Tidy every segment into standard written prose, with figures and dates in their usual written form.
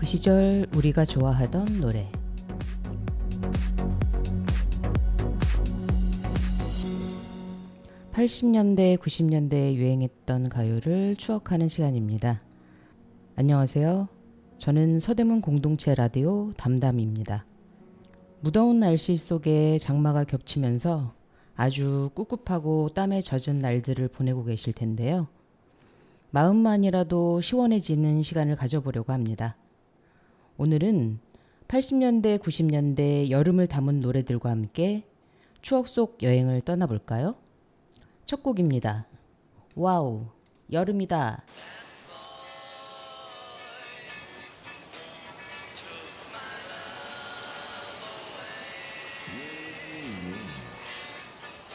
시절 우리가 좋아하던 노래. (80년대) (90년대에) 유행했던 가요를 추억하는 시간입니다. 안녕하세요. 저는 서대문 공동체 라디오 담담입니다. 무더운 날씨 속에 장마가 겹치면서 아주 꿉꿉하고 땀에 젖은 날들을 보내고 계실 텐데요. 마음만이라도 시원해지는 시간을 가져보려고 합니다. 오늘은 80년대, 90년대 여름을 담은 노래들과 함께 추억 속 여행을 떠나볼까요? 첫 곡입니다. 와우, 여름이다.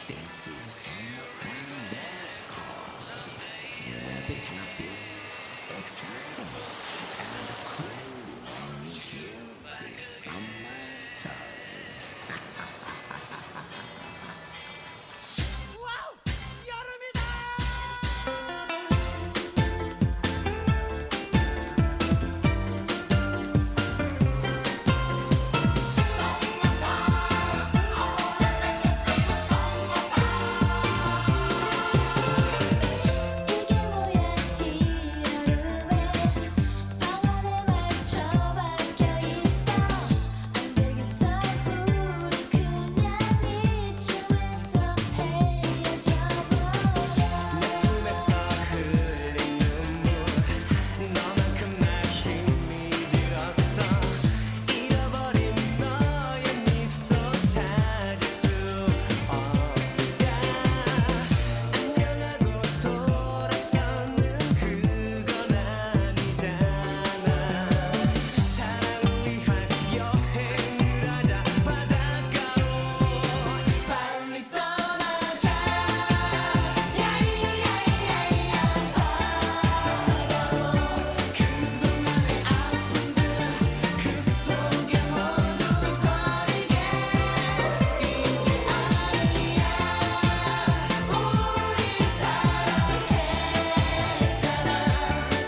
This is a summertime dance call. You will be happy, excited, and cool when you hear this summer story. 와우! 여름이다! 이게 뭐야 이 여름에 방 안에 맞춰 박혀 있어 안 되겠어 우리 그냥 이쯤에서 헤어져 버려 내 품에서 흘린 눈물 너만큼 나 힘이 들었어 잃어버린 너의 미소 찾을 수 없을까 안녕하고 돌아서는 그건 아니잖아 사랑을 위한 여행을 하자 바닷가로 빨리 떠나자 그동안의 아픔들 그 속에 모두 버리게 이게 아니야 우리 사랑했잖아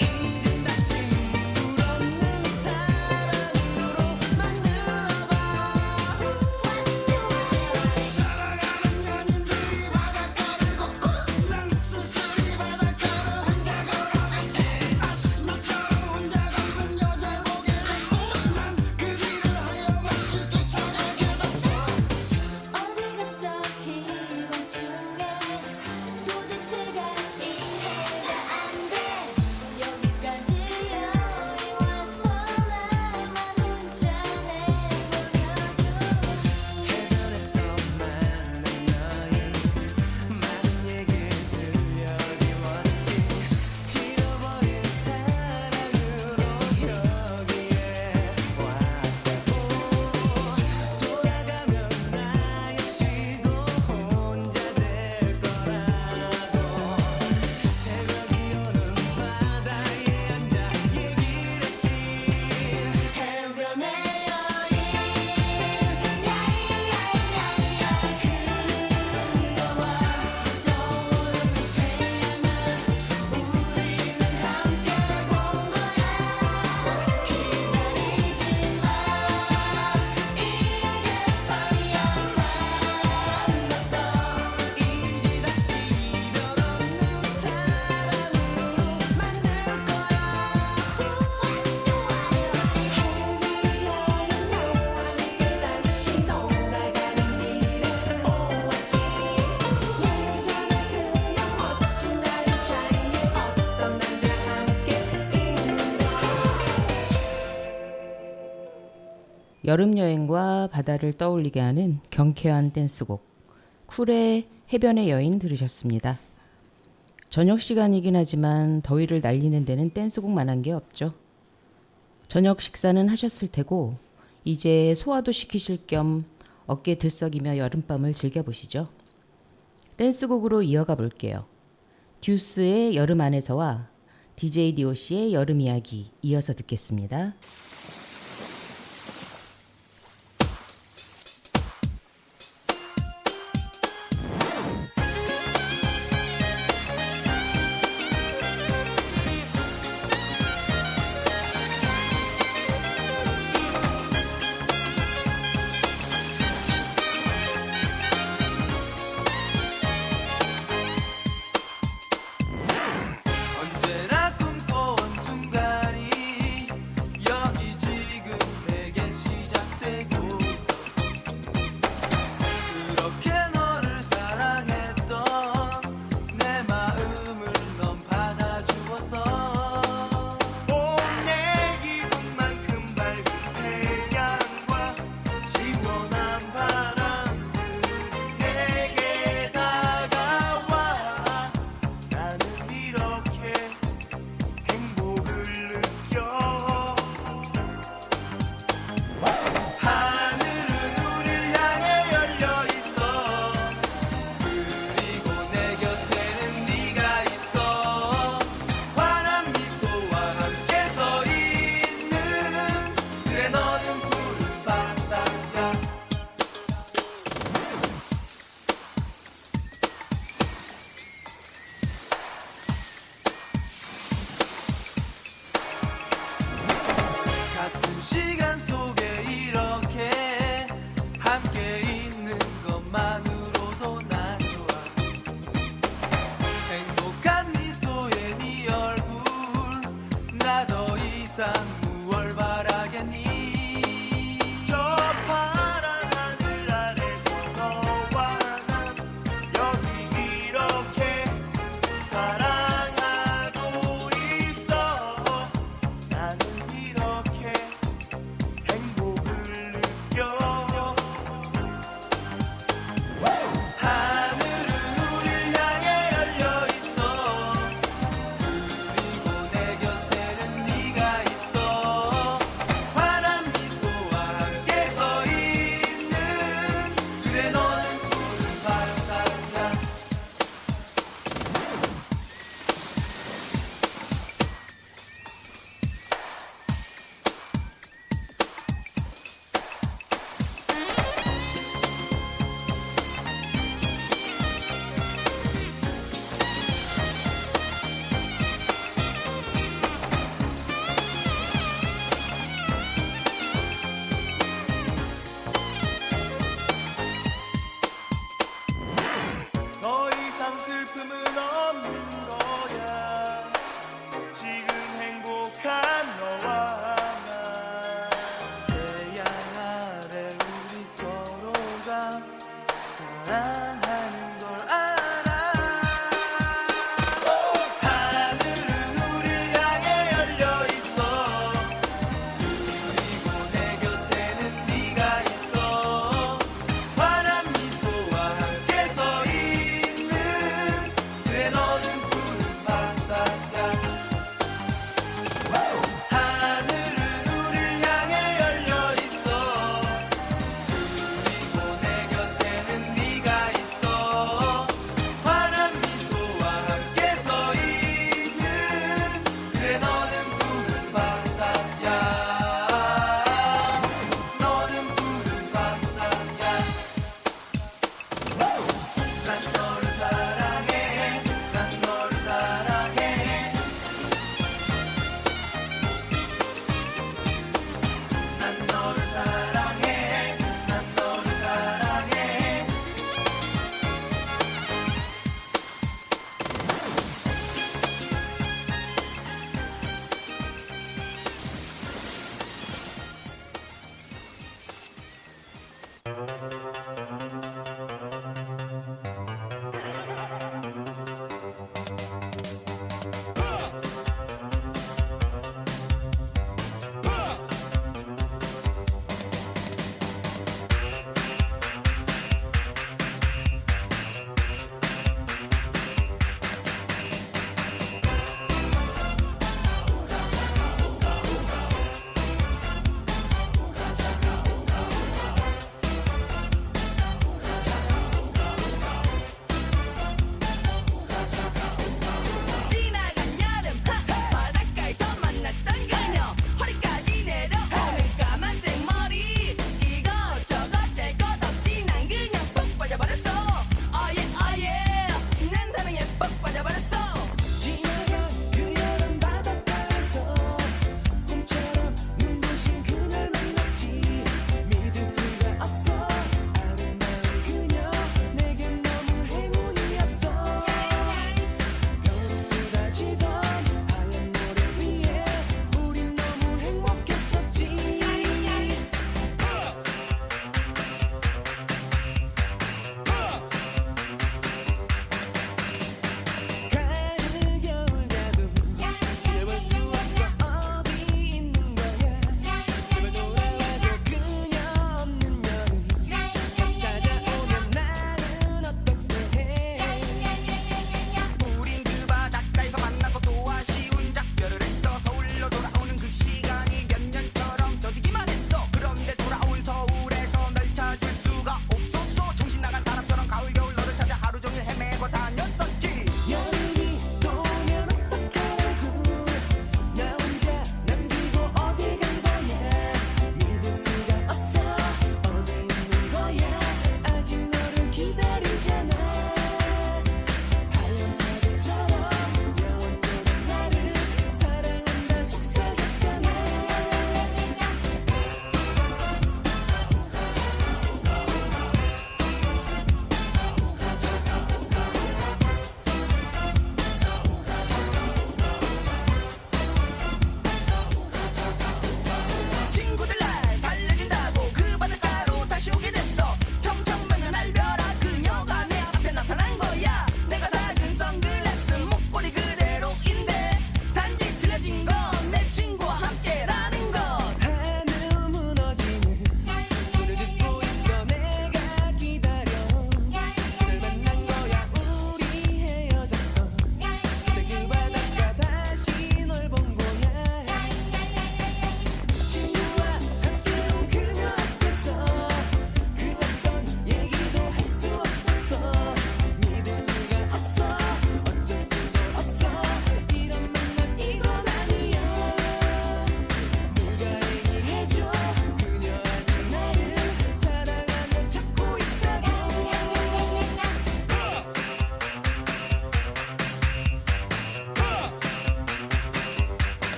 이젠 다시 눈물 없는 사랑으로 만들어봐 사랑하는 연인들이 바닷가를 걷고 난 스스로 바닷가를 혼자 걸어갈 때 너처럼 혼자 걷는 여자 보게 됐고 난 그 길을 하염없이 쫓아가게 됐어 어디 갔어 이번 주에 도대체가 이해가 안돼 여기까지 여행 와서 나만 혼자 내버려두니 해변에서 만난 너희 많은 얘기를 들려주었지 잃어버린 사랑으로 여기에 왔다고 돌아가면 나 역시도 혼자 될 거라고 새벽이 오는 바다에 앉아 얘기를 했지 해변의 여인 야야야야야 그녀와 떠오르는 태양을 우리는 함께 본 거야 기다리지 마 이제서야 만났어 이제 다시 이별 없는 사랑으로 만들 거야 다시 돌아가는 길에 보았지 예전에 그냥 멋진 다리 차이에 어떤 남자와 함께 있는 거야 여름 여행과 바다를 떠올리게 하는 경쾌한 댄스곡 쿨의 해변의 여인 들으셨습니다. 저녁 시간이긴 하지만 더위를 날리는 데는 댄스곡만한 게 없죠. 저녁 식사는 하셨을 테고 이제 소화도 시키실 겸 어깨 들썩이며 여름밤을 즐겨보시죠. 댄스곡으로 이어가 볼게요. 듀스의 여름 안에서와 DJ DOC의 여름 이야기 이어서 듣겠습니다.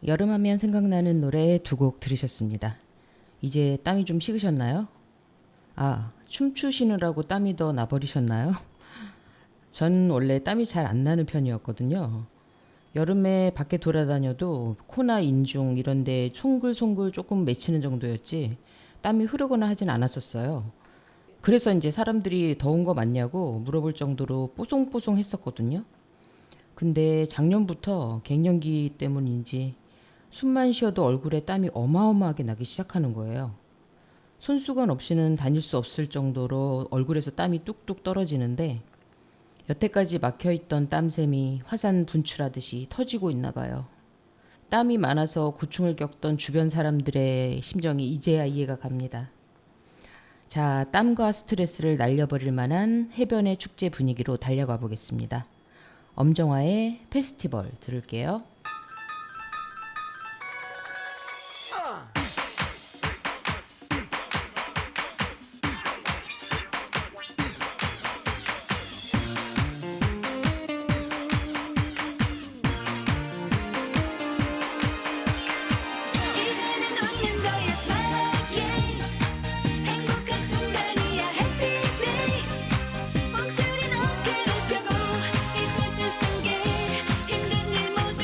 여름하면 생각나는 노래 두 곡 들으셨습니다. 이제 땀이 좀 식으셨나요? 아, 춤추시느라고 땀이 더 나버리셨나요? 전 원래 땀이 잘 안 나는 편이었거든요. 여름에 밖에 돌아다녀도 코나 인중 이런 데 송글송글 조금 맺히는 정도였지 땀이 흐르거나 하진 않았었어요. 그래서 이제 사람들이 더운 거 맞냐고 물어볼 정도로 뽀송뽀송 했었거든요. 근데 작년부터 갱년기 때문인지 숨만 쉬어도 얼굴에 땀이 어마어마하게 나기 시작하는 거예요. 손수건 없이는 다닐 수 없을 정도로 얼굴에서 땀이 뚝뚝 떨어지는데 여태까지 막혀있던 땀샘이 화산 분출하듯이 터지고 있나 봐요. 땀이 많아서 고충을 겪던 주변 사람들의 심정이 이제야 이해가 갑니다. 자, 땀과 스트레스를 날려버릴 만한 해변의 축제 분위기로 달려가 보겠습니다. 엄정화의 페스티벌 들을게요. 이제는 웃는 거야 smile again 행복한 순간이야 happy days 멈추린 어깨를 펴고 이 세상 속에 힘든 일 모두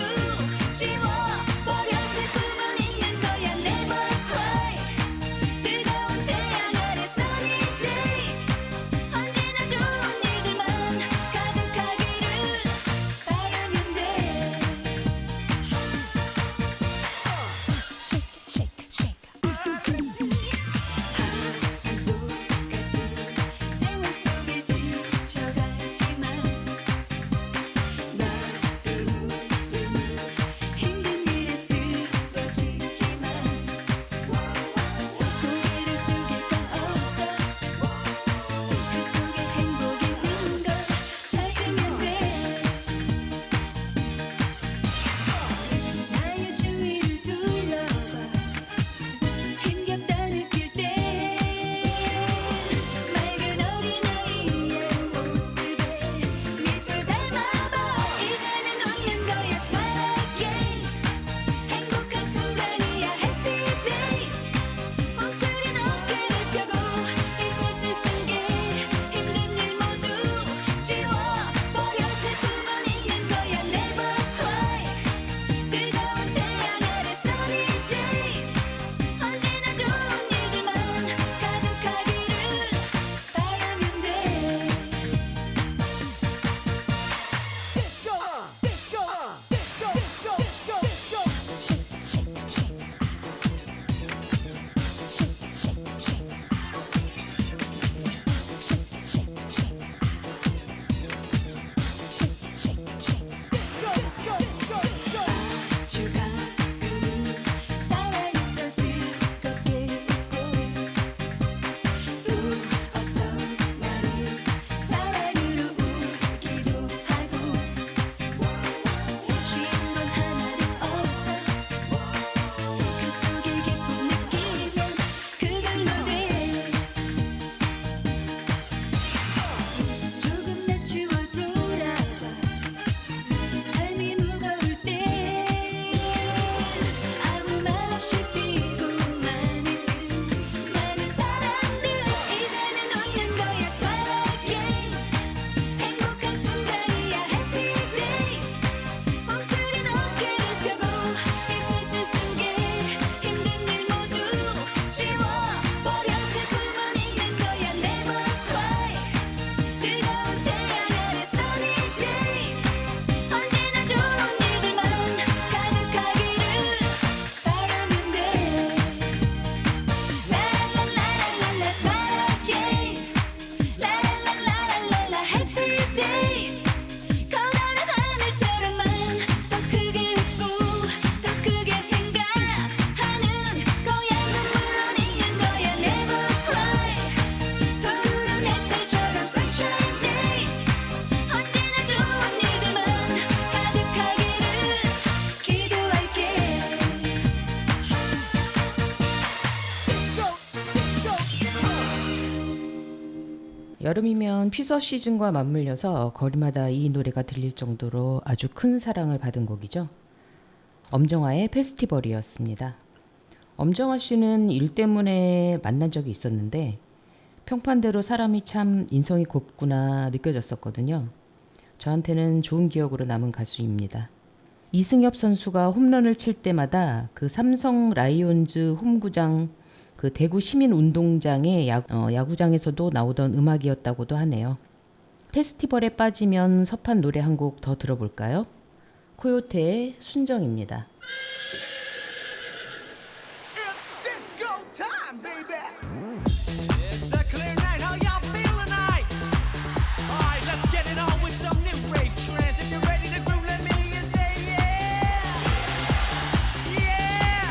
지워버려 슬픔은 있는 거야 never cry 뜨거운 태양 아래 sunny days 언제나 좋은 일들만 가득하기를 바라면 돼 Shake, shake, shake. 항상 똑같은 생활 속에 지쳐가지만 나를 누르는 힘든 일에 쓰러지지만 고개를 숙일 건 없어 그 속에 행복이 있는 걸 찾으면 돼 나의 주위를 둘러봐 힘겹다 느낄 땐 맑은 어린아이의 모습에 미소 닮아봐 이제는 웃는 거야 smile again 행복한 순간이야 happy days 멈추린 어깨를 펴고 이 세상 속에 힘든 일 모두 지워버려 슬픔은 있는 거야 never cry 뜨거운 태양 아래 sunny days 언제나 좋은 일들만 가득하기를 바라면 돼 아주 가끔은 살아있어 즐겁게 웃고 또 어떤 날은 사랑으로 울기도 하고 쉬운 건 하나도 없어 그 속에 기쁨 느끼면 그걸로 돼 조금 낮추어 돌아봐 삶이 무거울 땐 아무 말 없이 피고 많은 사람들 이제는 웃는 거야 smile again 행복한 순간이야 happy days 멈추린 어깨를 펴고 이 세상 속에 힘든 일 모두 지워버려 슬픔은 있는 거야 never cry 뜨거운 태양 아래 sunny days 언제나 좋은 일들만 가득하기를 바라면 돼 라라라라라라 smile again 라라라라라라 happy days 커다란 하늘처럼만 더 크게 웃고 더 크게 생각하는 거야 눈물은 있는 거야 never cry 푸른 햇살처럼 sunshine days 언제나 좋은 일들만 가득하기를 기도할게 여름이면 피서 시즌과 맞물려서 거리마다 이 노래가 들릴 정도로 아주 큰 사랑을 받은 곡이죠. 엄정화의 페스티벌이었습니다. 엄정화 씨는 일 때문에 만난 적이 있었는데 평판대로 사람이 참 인성이 곱구나 느껴졌었거든요. 저한테는 좋은 기억으로 남은 가수입니다. 이승엽 선수가 홈런을 칠 때마다 그 삼성 라이온즈 홈구장 그 대구 시민운동장의 야구장에서도 나오던 음악이었다고도 하네요. 페스티벌에 빠지면 섭한 노래 한 곡 더 들어볼까요? 코요테의 순정입니다. It's disco time, baby. It's a clear night. How y'all feel tonight? All right, let's get it on with some new rave trance. If you're ready to groove, let me hear you say yeah. Yeah.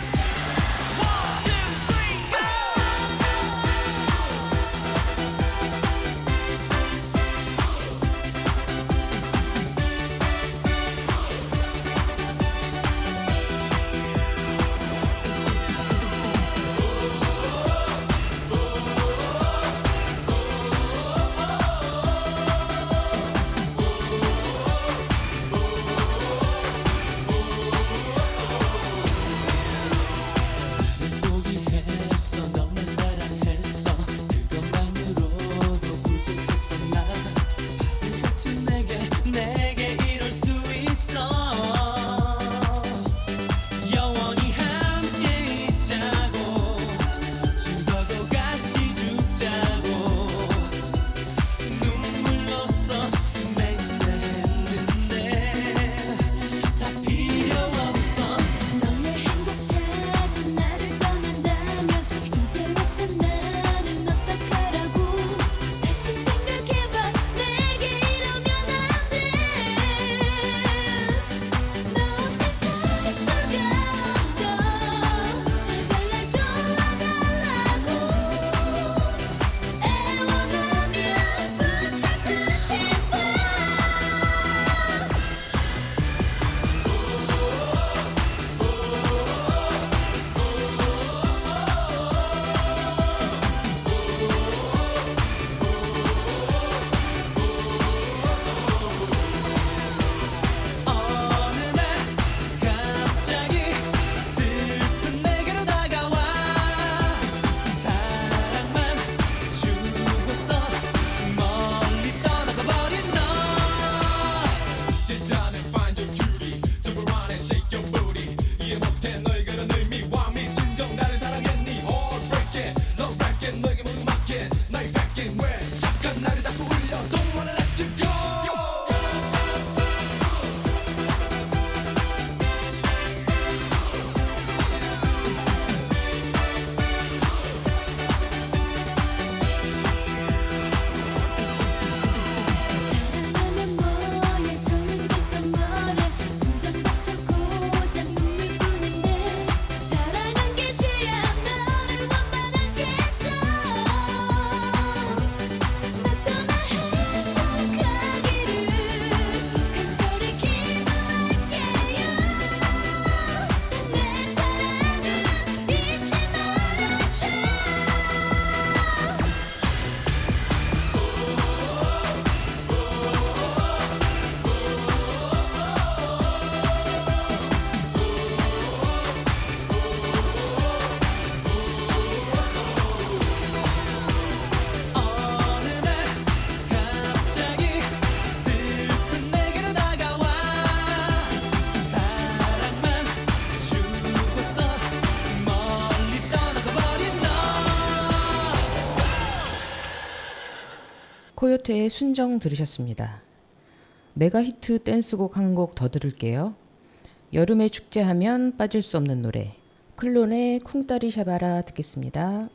1, 2, 3, go. 포기했어 너만 사랑했어 그것만으로도 부족했어 나 바보 같은 내게 이럴 수 있어 영원히 함께 있자고 죽어도 같이 죽자고 눈물로써 맹세했는데 다 필요 없어 너의 행복 찾아 나를 떠난다면 이제 와서 나는 어떡하라고 다시 생각해봐 내게 이러면 안돼 너 없이 살 수가 없어 제발 날 도와달라고 애원하며 붙잡고 싶어 어느 날 갑자기 슬픈 내게로 다가와 사랑만 주고서 멀리 떠나가 버린 너 Sit down and find your beauty Jump around and shake your booty 이해 못해 너의 그런 의미와 미친정 나를 사랑했니 All break it Love break it 너에게 모두 맡긴 나의 뺏긴 왜 착한 나를 자꾸 울려 Don't wanna let you go 사랑하면 뭐해 저는 줄서 뭐래 숨좀 벅차 고작 눈물뿐인데 사랑한 게 죄야 너를 원망하겠어 나 떠나 행복하기를 간절히 기도할게요 내 사랑은 잊지 말아줘 어느 날 갑자기 슬픈 내게로 다가와 사랑만 주고서 멀리 떠나가 버린 너 코요테의 순정 들으셨습니다. 메가 히트 댄스곡 한 곡 더 들을게요. 여름에 축제하면 빠질 수 없는 노래 클론의 쿵따리 샤바라 듣겠습니다.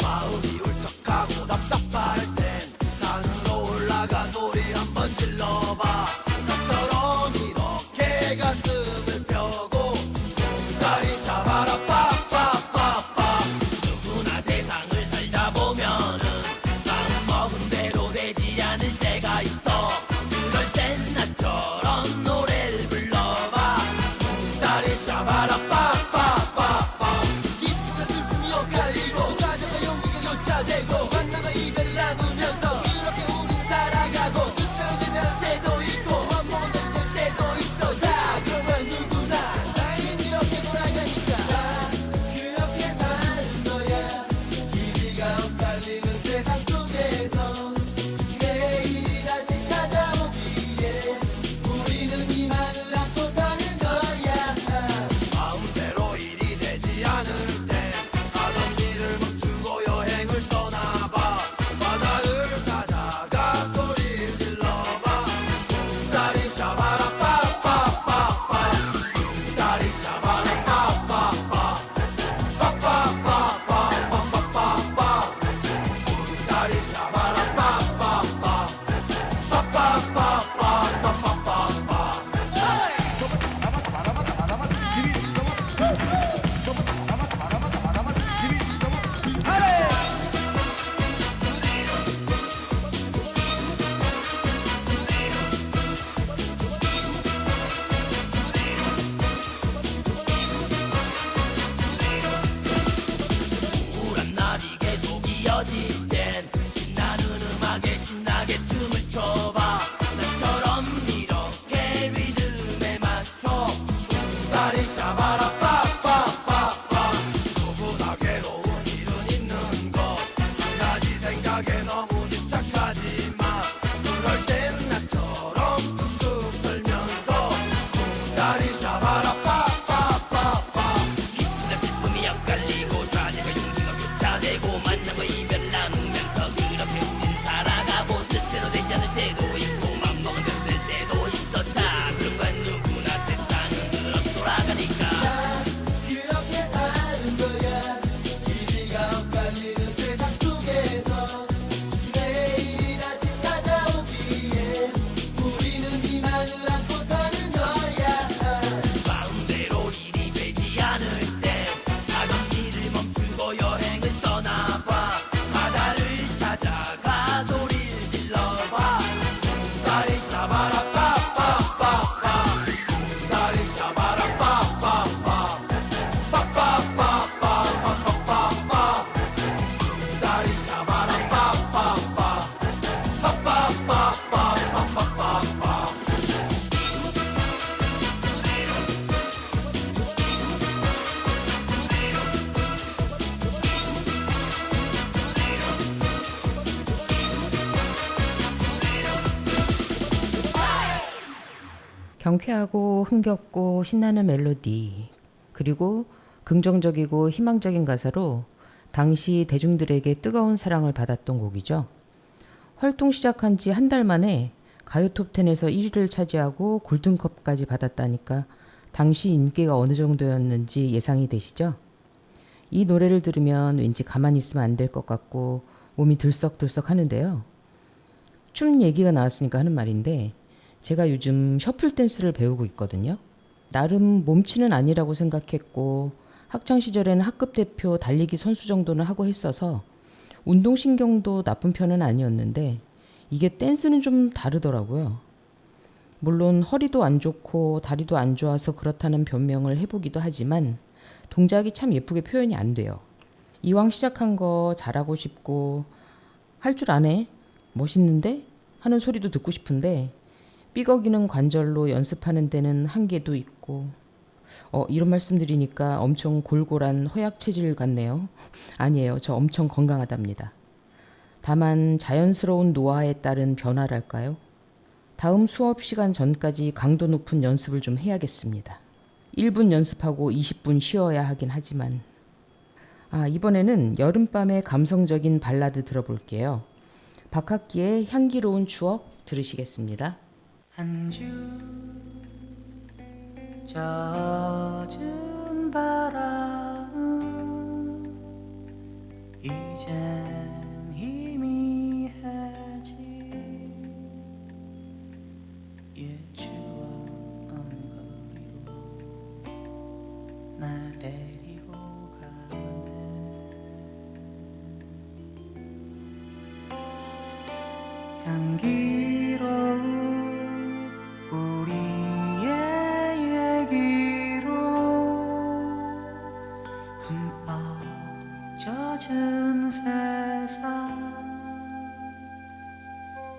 마음이 울적하고 답답할 때 경쾌하고 흥겹고 신나는 멜로디, 그리고 긍정적이고 희망적인 가사로 당시 대중들에게 뜨거운 사랑을 받았던 곡이죠. 활동 시작한 지 한 달 만에 가요 톱10에서 1위를 차지하고 골든컵까지 받았다니까 당시 인기가 어느 정도였는지 예상이 되시죠? 이 노래를 들으면 왠지 가만히 있으면 안 될 것 같고 몸이 들썩들썩 하는데요. 춤 얘기가 나왔으니까 하는 말인데 제가 요즘 셔플 댄스를 배우고 있거든요. 나름 몸치는 아니라고 생각했고 학창 시절에는 학급 대표 달리기 선수 정도는 하고 했어서 운동신경도 나쁜 편은 아니었는데 이게 댄스는 좀 다르더라고요. 물론 허리도 안 좋고 다리도 안 좋아서 그렇다는 변명을 해보기도 하지만 동작이 참 예쁘게 표현이 안 돼요. 이왕 시작한 거 잘하고 싶고 할 줄 아네? 멋있는데? 하는 소리도 듣고 싶은데 삐걱이는 관절로 연습하는 데는 한계도 있고 이런 말씀 드리니까 엄청 골골한 허약 체질 같네요. 아니에요. 저 엄청 건강하답니다. 다만 자연스러운 노화에 따른 변화랄까요? 다음 수업 시간 전까지 강도 높은 연습을 좀 해야겠습니다. 1분 연습하고 20분 쉬어야 하긴 하지만 이번에는 여름밤의 감성적인 발라드 들어볼게요. 박학기의 향기로운 추억 들으시겠습니다. 한 주 젖은 바람은 이젠 희미해지 옛 추억 엉거리고 날 데리고 가네 향기로운 우리의 얘기로 흠뻑 젖은 세상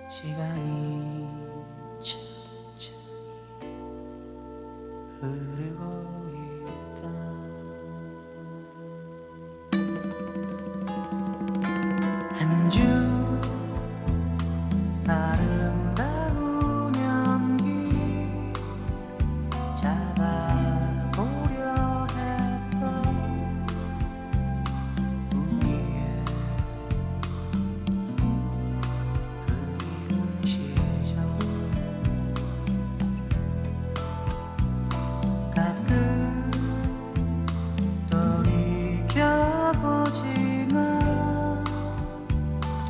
시간이 천천히 흐르고 있다 한 주 아름다운 연기 잡아보려 했던 우리의 그리운 시절 가끔 돌이켜보지만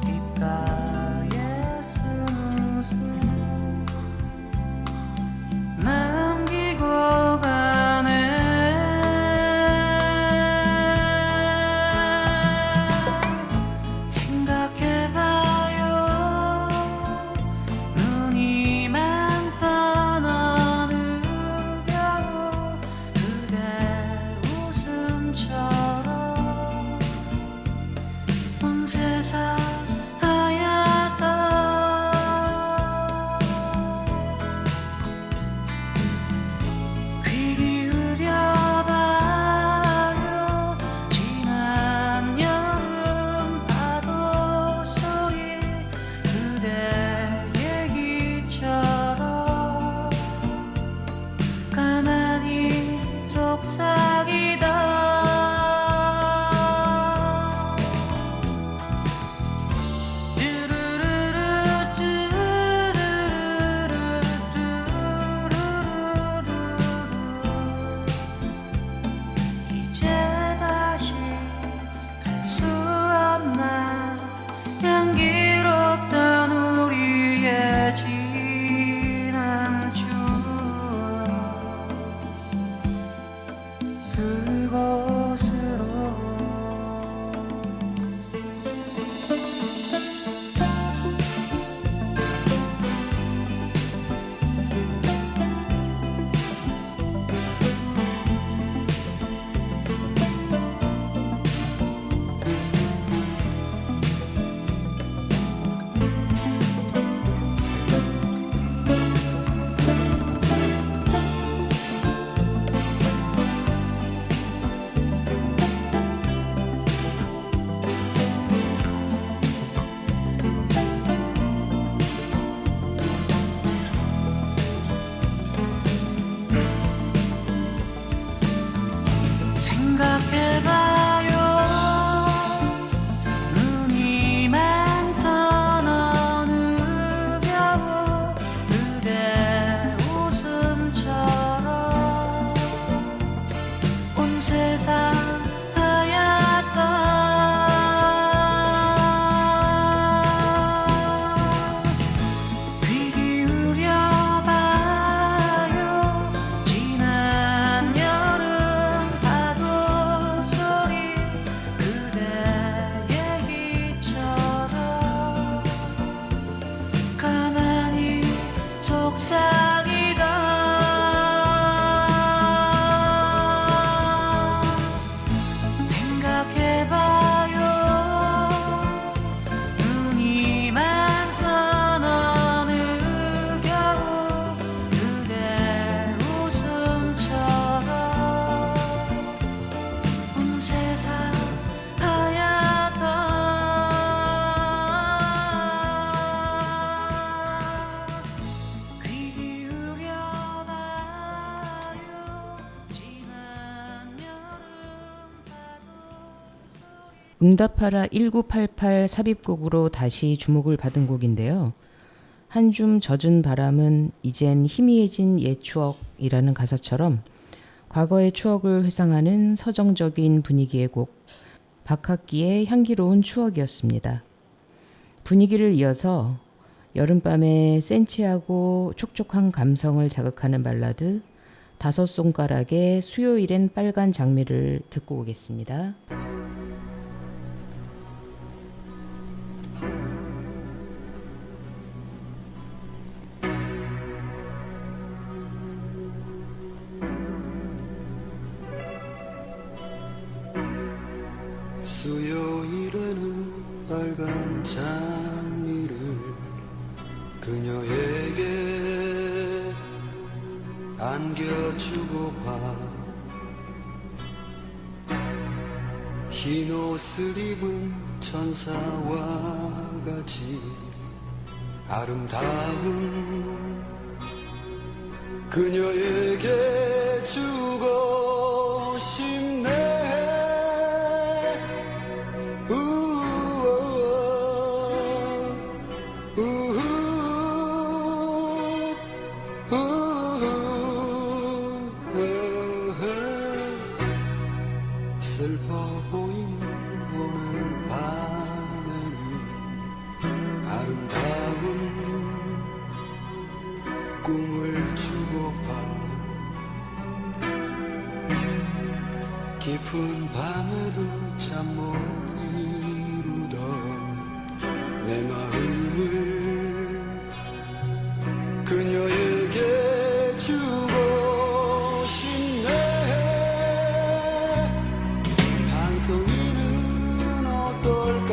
입가에 쓴 웃음 남기고 가네 생각해봐요 눈이 많던 어느 겨울 그대 웃음처럼 온 세상 하얗다 귀 기울여봐요 지난 여름 파도 소리 그대 얘기처럼 가만히 속삭이다 응답하라 1988 삽입곡으로 다시 주목을 받은 곡인데요. 한 줌 젖은 바람은 이젠 희미해진 옛 추억이라는 가사처럼 과거의 추억을 회상하는 서정적인 분위기의 곡, 박학기의 향기로운 추억이었습니다. 분위기를 이어서 여름밤의 센치하고 촉촉한 감성을 자극하는 발라드 다섯 손가락의 수요일엔 빨간 장미를 듣고 오겠습니다. 수요일에는 빨간 장미를 그녀에게 안겨주고 봐. 흰 옷을 입은 천사와 같이 아름다운 그녀에게 주고 싶네. 슬퍼 보이는 오늘 밤에는 아름다운 꿈을 주고파. 깊은 밤에도 잠 못 이루던 내 마음을 그녀에게 주고 싶네. 한 송이는 어떨까?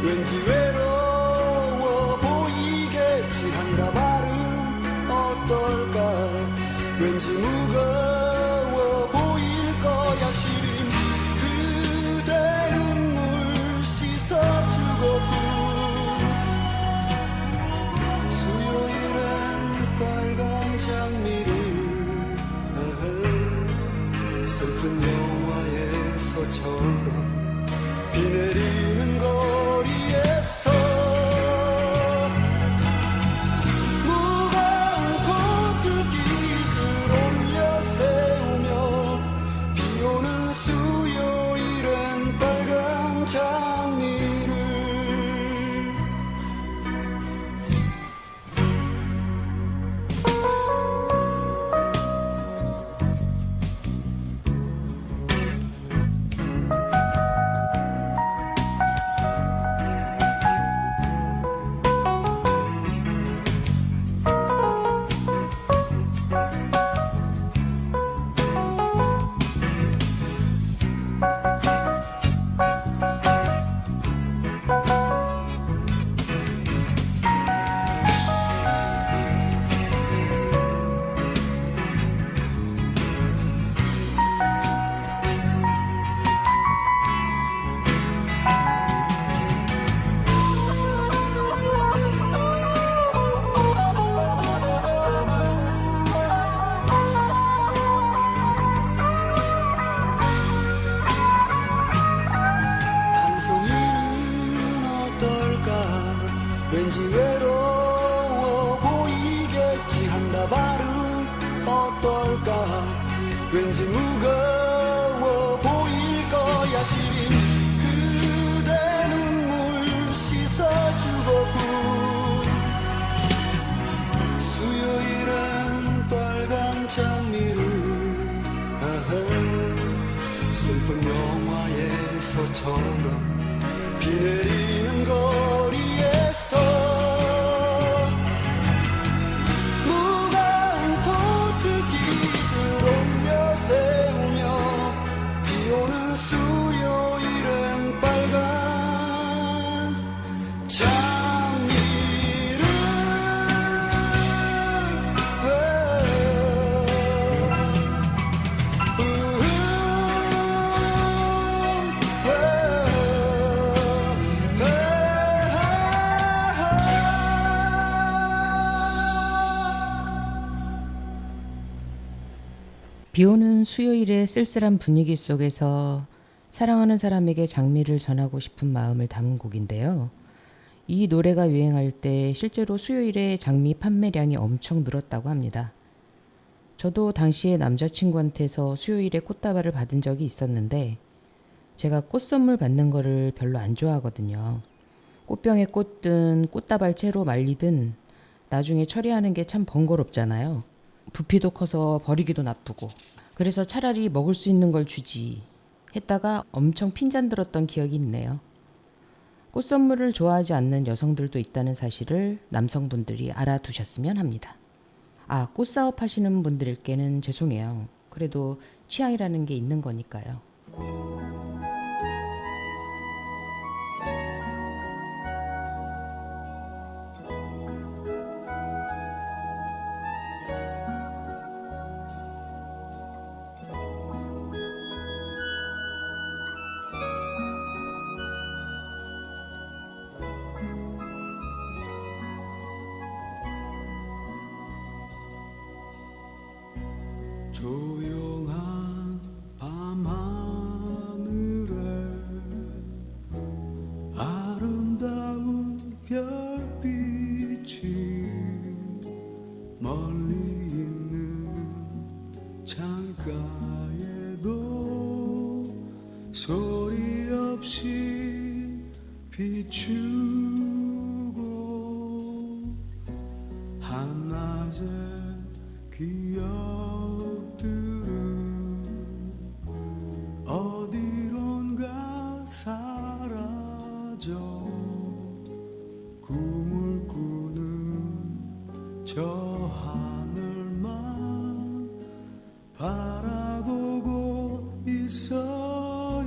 왠지 외로워 보이겠지. 한 다발은 어떨까? 왠지 무거워 보일 거야. 시린 그대 눈물 씻어주고픈 수요일엔 빨간 장미를 슬픈 영화에서처럼 비 내리는 거리에서 무거운 코트깃을 올려 세우며 비 오는 수요일엔 빨간 장미를. 한 송이는 어떨까? 왠지 외로워 보이겠지. 한 다발은 어떨까? 왠지 무거워 보일 거야. 시린 그대 눈물 씻어주고픈 수요일엔 빨간 장미를 슬픈 영화에서처럼 비 내리는 거리에서 무거운 코트깃을 올려 세우며 비 오는 수요일엔 빨간 장미를 비오는 수요일의 쓸쓸한 분위기 속에서 사랑하는 사람에게 장미를 전하고 싶은 마음을 담은 곡인데요. 이 노래가 유행할 때 실제로 수요일에 장미 판매량이 엄청 늘었다고 합니다. 저도 당시에 남자친구한테서 수요일에 꽃다발을 받은 적이 있었는데 제가 꽃 선물 받는 거를 별로 안 좋아하거든요. 꽃병에 꽂든 꽃다발 채로 말리든 나중에 처리하는 게 참 번거롭잖아요. 부피도 커서 버리기도 나쁘고. 그래서 차라리 먹을 수 있는 걸 주지 했다가 엄청 핀잔 들었던 기억이 있네요. 꽃 선물을 좋아하지 않는 여성들도 있다는 사실을 남성분들이 알아두셨으면 합니다. 아, 꽃사업 하시는 분들께는 죄송해요. 그래도 취향이라는 게 있는 거니까요. 조용한 밤하늘에 아름다운 별빛이 멀리 있는 창가에도 소리 없이 비추고 한낮의 기억들은 어디론가 사라져 꿈을 꾸는 저 하늘만 바라보고 있어요.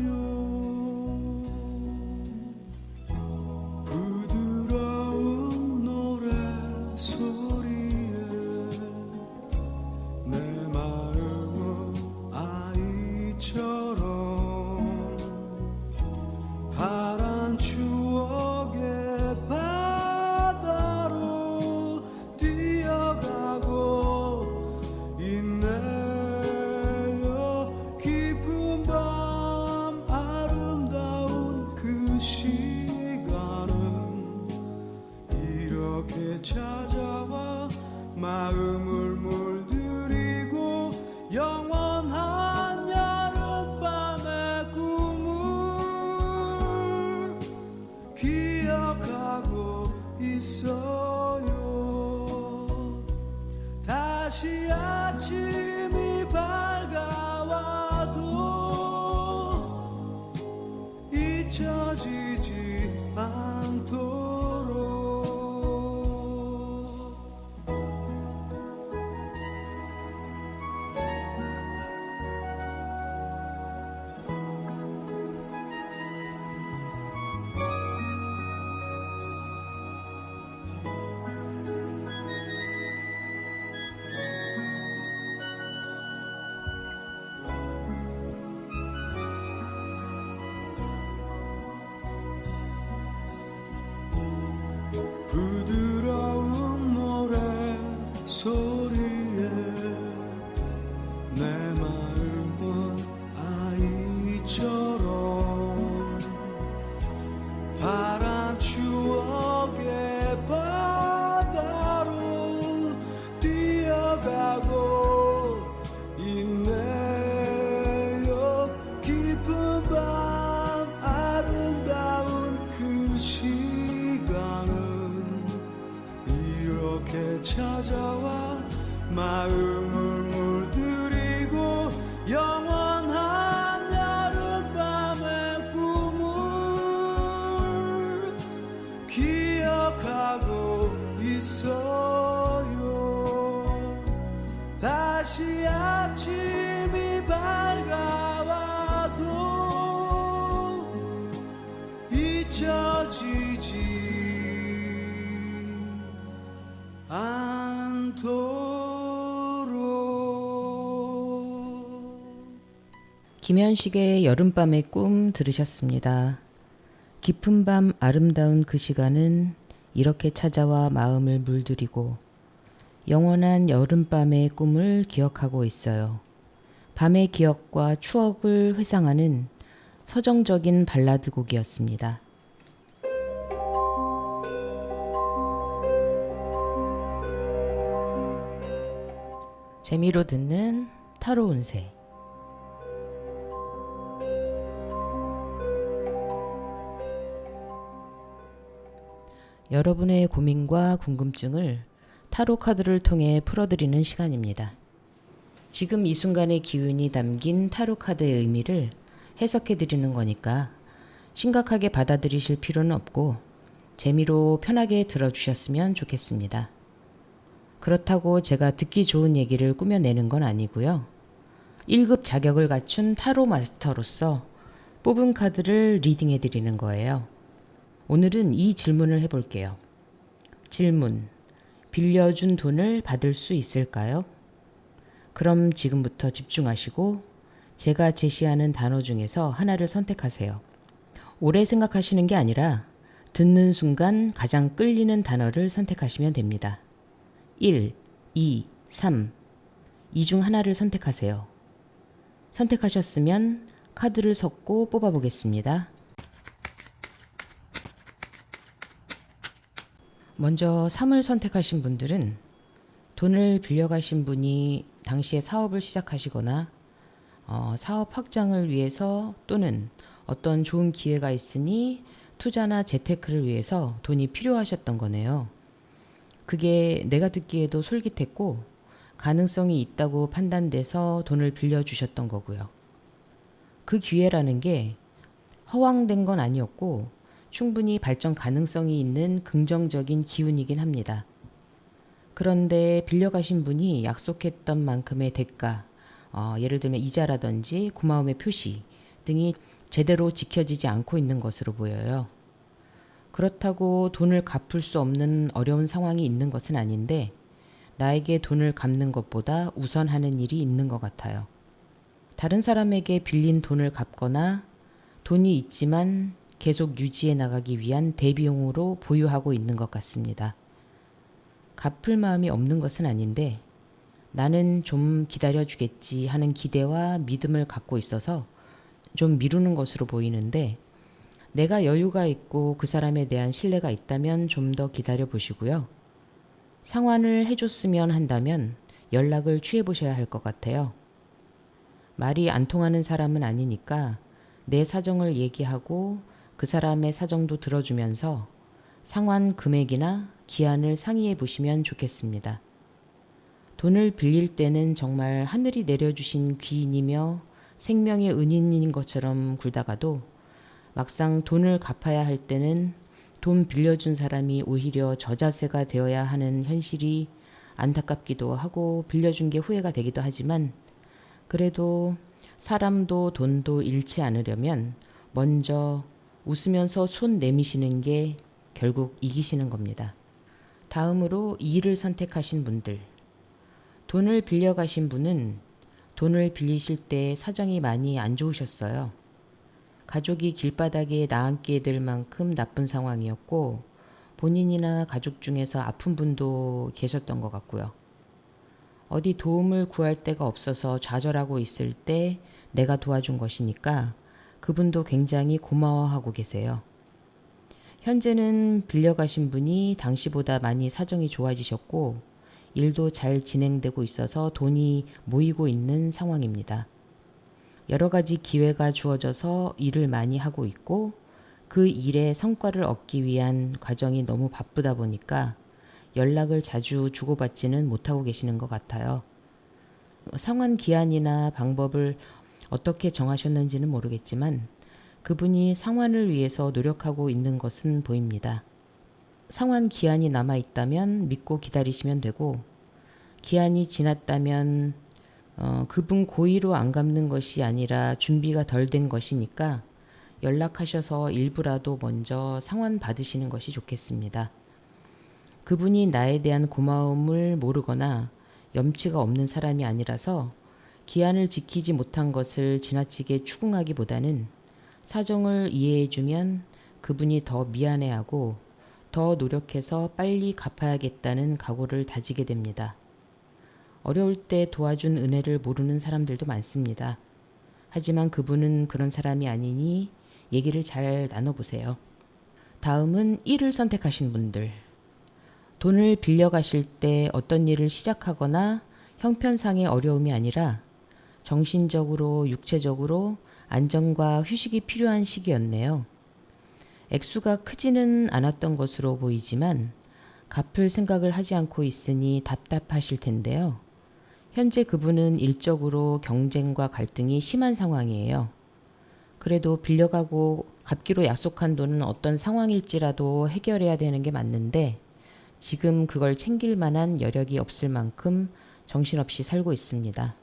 부드러운 노래 소리에 내 마음은 아이처럼 파란 추억의 바다로 뛰어가고 있네요. 깊은 밤 아름다운 그 시간은 이렇게 찾아와 마음을 물들이고 영원한 여름밤의 꿈을 기억하고 있어요. 다시 아침이 밝아와도 잊혀지지 않도록 부드러운 노래 소리에 내 마음은 아이처럼 파란 추억의 바다로 뛰어가고 있네요. 깊은 밤 아름다운 그 시간은 이렇게 찾아와 마음을 물들이고 영원한 여름밤의 꿈을 기억하고 있어요. 다시 아침이 밝아와도 잊혀지지 않도록. 김현식의 여름밤의 꿈 들으셨습니다. 깊은 밤 아름다운 그 시간은 이렇게 찾아와 마음을 물들이고 영원한 여름밤의 꿈을 기억하고 있어요. 밤의 기억과 추억을 회상하는 서정적인 발라드 곡이었습니다. 재미로 듣는 타로 운세. 여러분의 고민과 궁금증을 타로 카드를 통해 풀어드리는 시간입니다. 지금 이 순간의 기운이 담긴 타로 카드의 의미를 해석해드리는 거니까 심각하게 받아들이실 필요는 없고 재미로 편하게 들어주셨으면 좋겠습니다. 그렇다고 제가 듣기 좋은 얘기를 꾸며내는 건 아니고요. 1급 자격을 갖춘 타로 마스터로서 뽑은 카드를 리딩해드리는 거예요. 오늘은 이 질문을 해볼게요. 질문: 빌려준 돈을 받을 수 있을까요? 그럼 지금부터 집중하시고 제가 제시하는 단어 중에서 하나를 선택하세요. 오래 생각하시는 게 아니라 듣는 순간 가장 끌리는 단어를 선택하시면 됩니다. 1, 2, 3. 이 중 하나를 선택하세요. 선택하셨으면 카드를 섞고 뽑아보겠습니다. 먼저 3을 선택하신 분들은 돈을 빌려가신 분이 당시에 사업을 시작하시거나 사업 확장을 위해서 또는 어떤 좋은 기회가 있으니 투자나 재테크를 위해서 돈이 필요하셨던 거네요. 그게 내가 듣기에도 솔깃했고 가능성이 있다고 판단돼서 돈을 빌려주셨던 거고요. 그 기회라는 게 허황된 건 아니었고 충분히 발전 가능성이 있는 긍정적인 기운이긴 합니다. 그런데 빌려가신 분이 약속했던 만큼의 대가, 예를 들면 이자라든지 고마움의 표시 등이 제대로 지켜지지 않고 있는 것으로 보여요. 그렇다고 돈을 갚을 수 없는 어려운 상황이 있는 것은 아닌데 나에게 돈을 갚는 것보다 우선하는 일이 있는 것 같아요. 다른 사람에게 빌린 돈을 갚거나 돈이 있지만 계속 유지해 나가기 위한 대비용으로 보유하고 있는 것 같습니다. 갚을 마음이 없는 것은 아닌데 나는 좀 기다려주겠지 하는 기대와 믿음을 갖고 있어서 좀 미루는 것으로 보이는데 내가 여유가 있고 그 사람에 대한 신뢰가 있다면 좀 더 기다려 보시고요. 상환을 해줬으면 한다면 연락을 취해 보셔야 할 것 같아요. 말이 안 통하는 사람은 아니니까 내 사정을 얘기하고 그 사람의 사정도 들어주면서 상환 금액이나 기한을 상의해 보시면 좋겠습니다. 돈을 빌릴 때는 정말 하늘이 내려주신 귀인이며 생명의 은인인 것처럼 굴다가도 막상 돈을 갚아야 할 때는 돈 빌려준 사람이 오히려 저자세가 되어야 하는 현실이 안타깝기도 하고 빌려준 게 후회가 되기도 하지만 그래도 사람도 돈도 잃지 않으려면 먼저 웃으면서 손 내미시는 게 결국 이기시는 겁니다. 다음으로 2를 선택하신 분들. 돈을 빌려가신 분은 돈을 빌리실 때 사정이 많이 안 좋으셨어요. 가족이 길바닥에 나앉게 될 만큼 나쁜 상황이었고 본인이나 가족 중에서 아픈 분도 계셨던 것 같고요. 어디 도움을 구할 데가 없어서 좌절하고 있을 때 내가 도와준 것이니까 그분도 굉장히 고마워하고 계세요. 현재는 빌려가신 분이 당시보다 많이 사정이 좋아지셨고 일도 잘 진행되고 있어서 돈이 모이고 있는 상황입니다. 여러 가지 기회가 주어져서 일을 많이 하고 있고 그 일의 성과를 얻기 위한 과정이 너무 바쁘다 보니까 연락을 자주 주고받지는 못하고 계시는 것 같아요. 상환 기한이나 방법을 어떻게 정하셨는지는 모르겠지만 그분이 상환을 위해서 노력하고 있는 것은 보입니다. 상환 기한이 남아 있다면 믿고 기다리시면 되고 기한이 지났다면 그분 고의로 안 갚는 것이 아니라 준비가 덜 된 것이니까 연락하셔서 일부라도 먼저 상환 받으시는 것이 좋겠습니다. 그분이 나에 대한 고마움을 모르거나 염치가 없는 사람이 아니라서 기한을 지키지 못한 것을 지나치게 추궁하기보다는 사정을 이해해주면 그분이 더 미안해하고 더 노력해서 빨리 갚아야겠다는 각오를 다지게 됩니다. 어려울 때 도와준 은혜를 모르는 사람들도 많습니다. 하지만 그분은 그런 사람이 아니니 얘기를 잘 나눠보세요. 다음은 1을 선택하신 분들. 돈을 빌려 가실 때 어떤 일을 시작하거나 형편상의 어려움이 아니라 정신적으로, 육체적으로 안정과 휴식이 필요한 시기였네요. 액수가 크지는 않았던 것으로 보이지만 갚을 생각을 하지 않고 있으니 답답하실 텐데요. 현재 그분은 일적으로 경쟁과 갈등이 심한 상황이에요. 그래도 빌려가고 갚기로 약속한 돈은 어떤 상황일지라도 해결해야 되는 게 맞는데 지금 그걸 챙길 만한 여력이 없을 만큼 정신없이 살고 있습니다.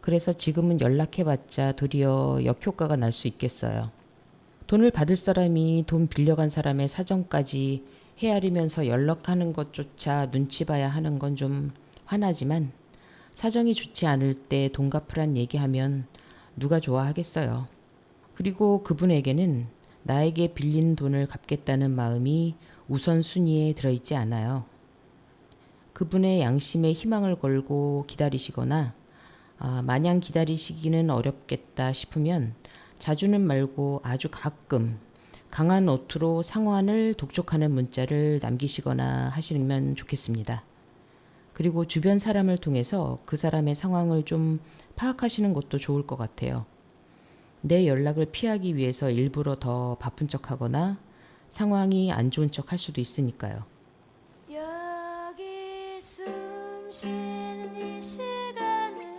그래서 지금은 연락해봤자 도리어 역효과가 날 수 있겠어요. 돈을 받을 사람이 돈 빌려간 사람의 사정까지 헤아리면서 연락하는 것조차 눈치 봐야 하는 건 좀 화나지만 사정이 좋지 않을 때 돈 갚으란 얘기하면 누가 좋아하겠어요. 그리고 그분에게는 나에게 빌린 돈을 갚겠다는 마음이 우선순위에 들어있지 않아요. 그분의 양심에 희망을 걸고 기다리시거나 마냥 기다리시기는 어렵겠다 싶으면 자주는 말고 아주 가끔 강한 어투로 상환을 독촉하는 문자를 남기시거나 하시면 좋겠습니다. 그리고 주변 사람을 통해서 그 사람의 상황을 좀 파악하시는 것도 좋을 것 같아요. 내 연락을 피하기 위해서 일부러 더 바쁜 척하거나 상황이 안 좋은 척 할 수도 있으니까요. 여기 숨 쉬는 이 시간은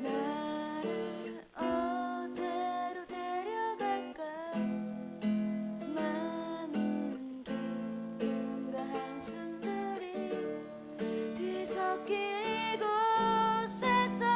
나를 어디로 데려갈까 많은 기쁨과 한숨들이 뒤섞인 이곳에서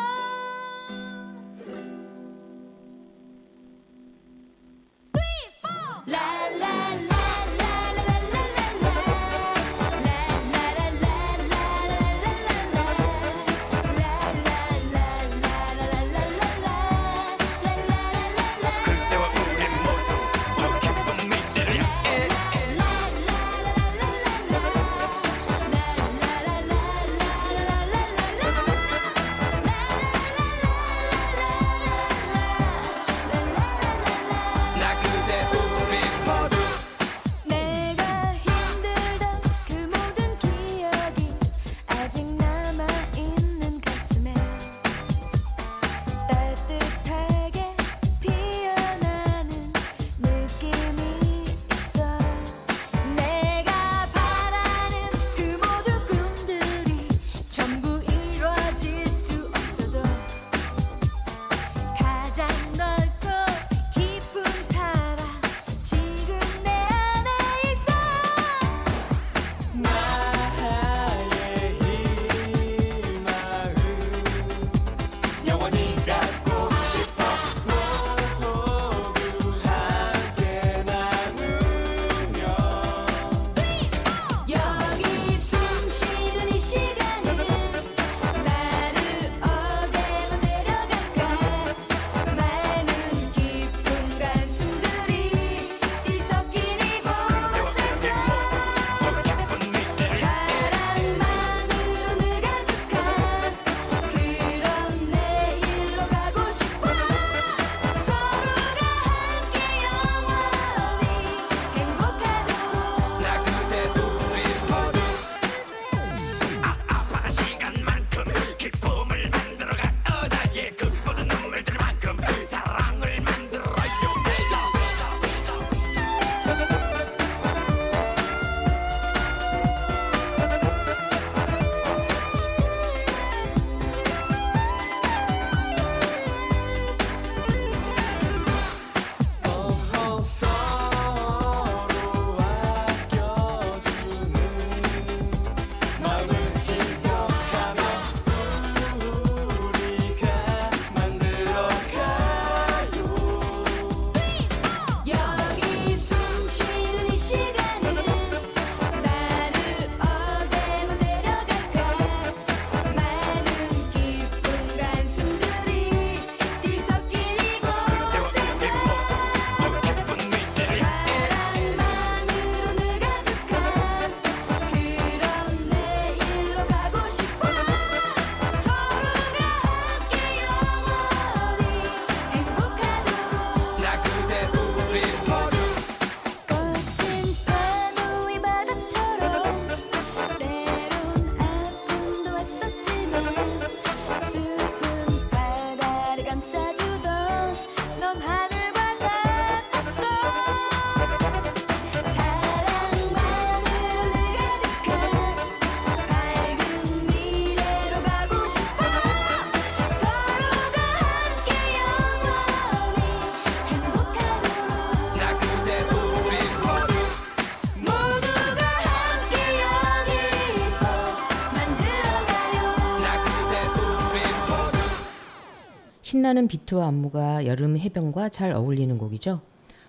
신나는 비트와 안무가 여름 해변과 잘 어울리는 곡이죠.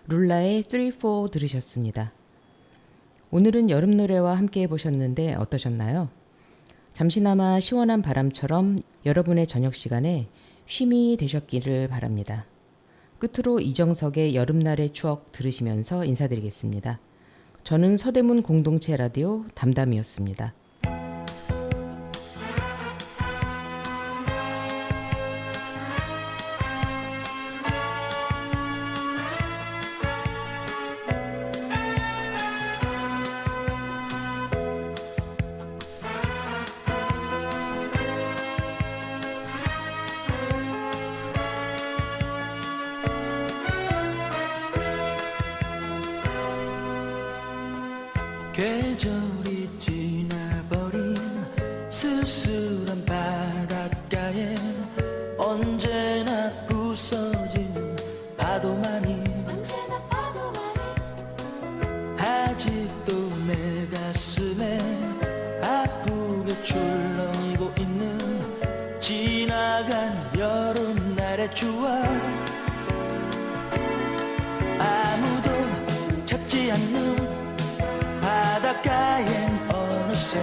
룰라의 3-4 들으셨습니다. 오늘은 여름 노래와 함께 해보셨는데 어떠셨나요? 잠시나마 시원한 바람처럼 여러분의 저녁 시간에 쉼이 되셨기를 바랍니다. 끝으로 이정석의 여름날의 추억 들으시면서 인사드리겠습니다. 저는 서대문 공동체 라디오 담담이었습니다. 계절이 지나버린 쓸쓸한 바닷가에 언제나 부서지는 파도만이 아직도 내 가슴에 아프게 출렁이고 있는 지나간 여름날의 추억 아무도 찾지 않는 바닷가엔 어느새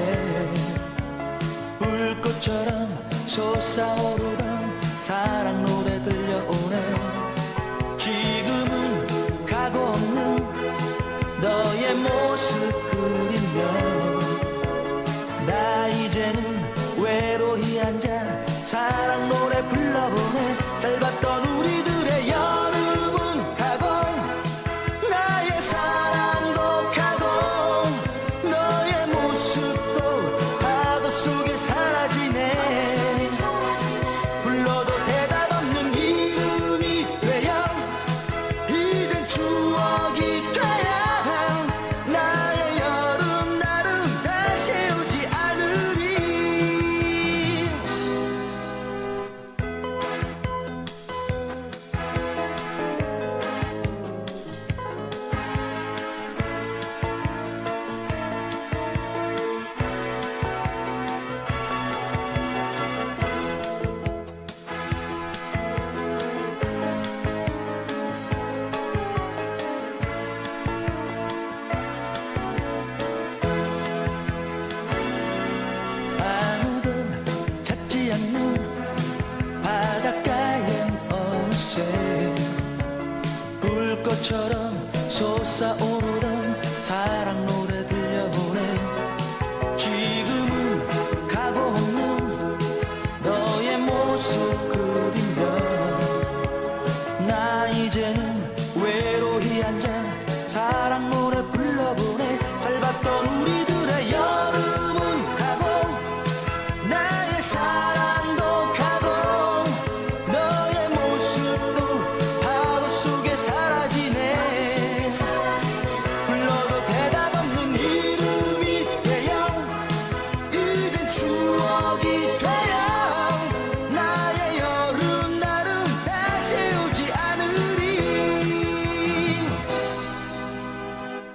불꽃처럼 솟아오르던 사랑 노래 들려오네. 지금은 가고 없는 너의 모습 그리며 나 이제는 외로이 앉아 사랑 노래 불러보네. 짧았던 우리들의 여름은 가고 나의 사랑도 가고 너의 모습도 파도 속에 사라지네. 불러도 대답 없는 이름이 되어 이젠 추억이 돼야 나의 여름날은 다시 오지 않으리. 아무도 찾지 않는 바닷가엔 어느새 불꽃처럼 솟아오르던 사랑 노래 들려오네. 지금은 가고 없는 너의 모습 그리며 나 이제는 외로이 앉아 사랑 노래